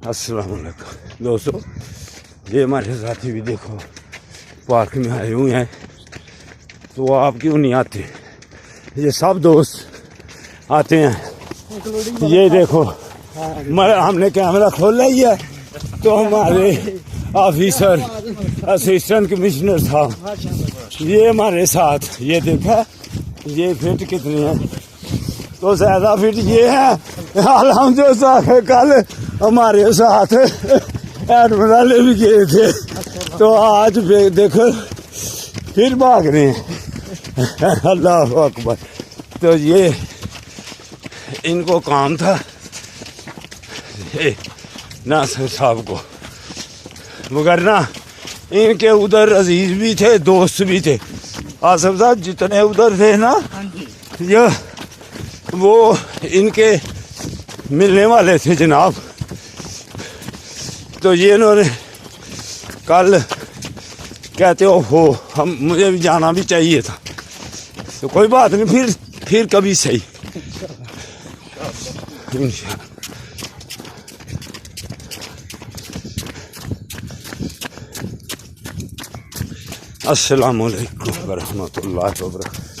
السلام علیکم دوستو، یہ ہمارے ساتھی بھی دیکھو پارک میں آئے ہوئے ہیں، تو آپ کیوں نہیں آتے؟ یہ سب دوست آتے ہیں. یہ دیکھو ہم نے کیمرہ کھولا ہی ہے تو ہمارے آفیسر اسسٹنٹ کمشنر صاحب یہ ہمارے ساتھ، یہ دیکھا یہ فٹ کتنی ہے، تو زیادہ فٹ یہ ہے. ہم جو کل ہمارے ساتھ ایڈمرل بھی گئے تھے تو آج دیکھو پھر بھاگ رہے ہیں. اللہ اکبر. تو یہ ان کو کام تھا ناصر صاحب کو، مگر نا ان کے ادھر عزیز بھی تھے، دوست بھی تھے. آصف صاحب جتنے ادھر تھے نا یہ وہ ان کے ملنے والے تھے جناب. تو یہ انہوں نے کل کہتے ہو ہم مجھے بھی جانا بھی چاہیے تھا، تو کوئی بات نہیں، پھر کبھی صحیح انشاءاللہ. السلام علیکم ورحمۃ اللہ وبرکاتہ.